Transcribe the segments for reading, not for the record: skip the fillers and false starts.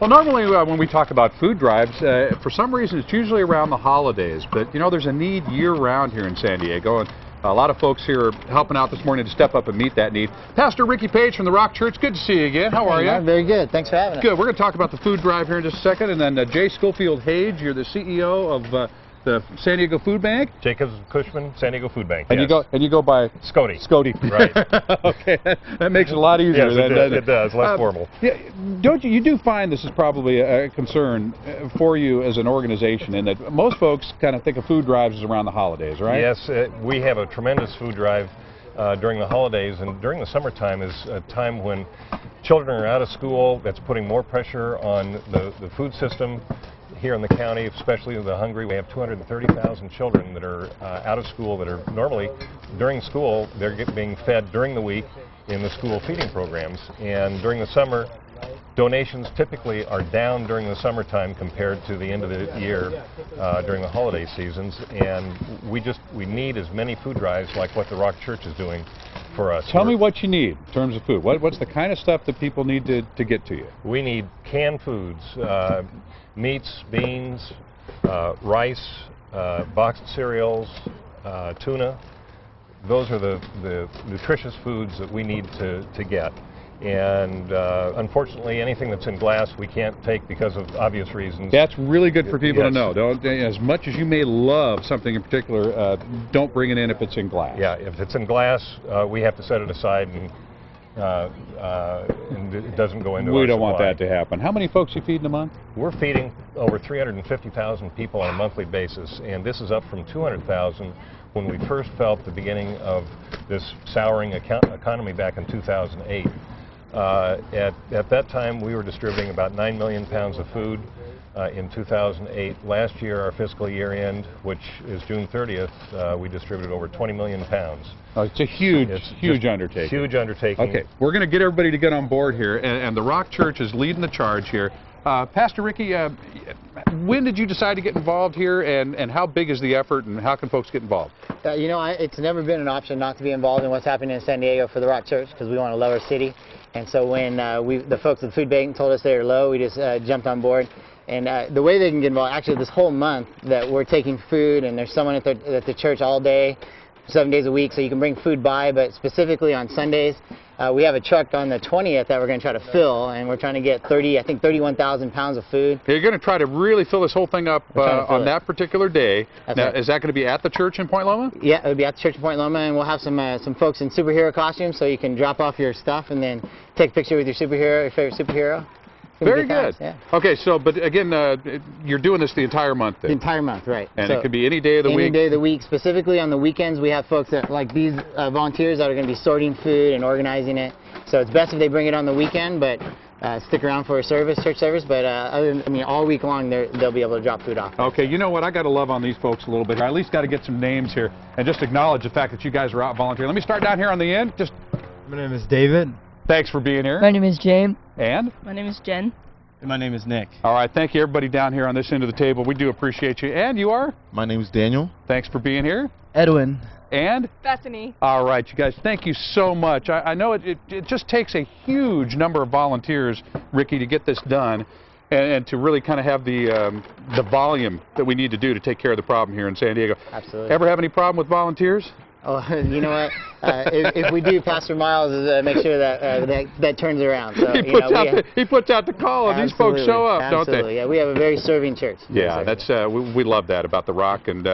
Well, normally when we talk about food drives, for some reason it's usually around the holidays, but you know there's a need year-round here in San Diego, and a lot of folks here are helping out this morning to step up and meet that need. Pastor Ricky Page from the Rock Church, good to see you again. How are you? Very good. Thanks for having us. Good. We're going to talk about the food drive here in just a second, and then Jay Schofield-Hage, you're the CEO of the San Diego Food Bank. Jacobs Cushman, San Diego Food Bank. And yes. you go by Scody. Scody. Right. Okay, that makes it a lot easier. Yes, it does. Less formal. Yeah, don't you do find this is probably a concern for you as an organization, in that most folks kind of think of food drives as around the holidays, right? Yes, we have a tremendous food drive during the holidays, and during the summertime is a time when children are out of school. That's putting more pressure on the food system here in the county, especially the hungry. We have 230,000 children that are out of school that are normally, during school, they're being fed during the week in the school feeding programs. And during the summer, donations typically are down during the summertime compared to the end of the year during the holiday seasons. And we need as many food drives like what the Rock Church is doing for us. Tell me what you need in terms of food. What's the kind of stuff that people need to get to you? We need canned foods, meats, beans, rice, boxed cereals, tuna. Those are the nutritious foods that we need to get. And unfortunately, anything that's in glass we can't take because of obvious reasons. That's really good for people yes. to know. Don't, as much as you may love something in particular, don't bring it in if it's in glass. Yeah, if it's in glass, we have to set it aside, and it doesn't go into our We don't supply. want that to happen. How many folks you feed in a month? We're feeding over 350,000 people on a monthly basis, and this is up from 200,000 when we first felt the beginning of this souring economy back in 2008. At that time, we were distributing about 9 million pounds of food in 2008. Last year, our fiscal year end, which is June 30th, we distributed over 20 million pounds. Oh, it's a huge undertaking. Huge undertaking. Okay, we're going to get everybody to get on board here, and the Rock Church is leading the charge here. Pastor Ricky, when did you decide to get involved here, and how big is the effort, and how can folks get involved? You know, it's never been an option not to be involved in what's happening in San Diego for the Rock Church, because we want to love our city. And so when the folks at the food bank told us they were low, we just jumped on board. And the way they can get involved, actually this whole month that we're taking food, and there's someone at the church all day, 7 days a week, so you can bring food by, but specifically on Sundays, we have a truck on the 20th that we're going to try to fill, and we're trying to get 31,000 pounds of food. You're going to try to really fill this whole thing up on that particular day. Now, right. Is that going to be at the church in Point Loma? Yeah, it'll be at the church in Point Loma, and we'll have some folks in superhero costumes, so you can drop off your stuff and then take a picture with your favorite superhero. Very good. Yeah. Okay, so, but again, you're doing this the entire month then? The entire month, right. And so it could be any day of the week? Any day of the week. Specifically on the weekends, we have folks that, like these volunteers that are going to be sorting food and organizing it. So it's best if they bring it on the weekend, but stick around for a church service. But all week long, they'll be able to drop food off. Okay, you know what? I got to love on these folks a little bit here. I at least got to get some names here and just acknowledge the fact that you guys are out volunteering. Let me start down here on the end. My name is David. Thanks for being here. My name is James. And? My name is Jen. And my name is Nick. All right, thank you everybody down here on this end of the table. We do appreciate you. And you are? My name is Daniel. Thanks for being here. Edwin. And? Bethany. All right, you guys, thank you so much. I know it just takes a huge number of volunteers, Ricky, to get this done and to really kind of have the volume that we need to do to take care of the problem here in San Diego. Absolutely. Ever have any problem with volunteers? Oh, you know what? If we do, Pastor Miles is make sure that turns around. So, he puts out the call, and these folks show up, don't they? Yeah, we have a very serving church. Yeah, that's we love that about the Rock, and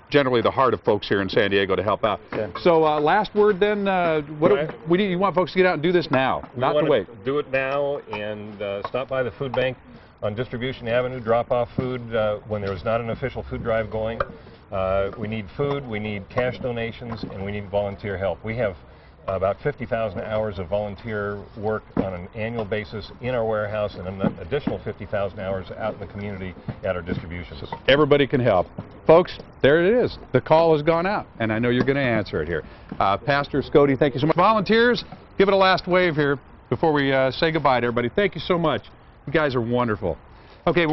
generally the heart of folks here in San Diego to help out. Yeah. So last word then, you want folks to get out and do this now, not to wait. Do it now, and stop by the food bank on Distribution Avenue, drop off food when there is not an official food drive going. We need food, we need cash donations, and we need volunteer help. We have about 50,000 hours of volunteer work on an annual basis in our warehouse, and an additional 50,000 hours out in the community at our distributions. So everybody can help. Folks, there it is. The call has gone out, and I know you're going to answer it here. Pastor Scody, thank you so much. Volunteers, give it a last wave here before we say goodbye to everybody. Thank you so much. You guys are wonderful. Okay.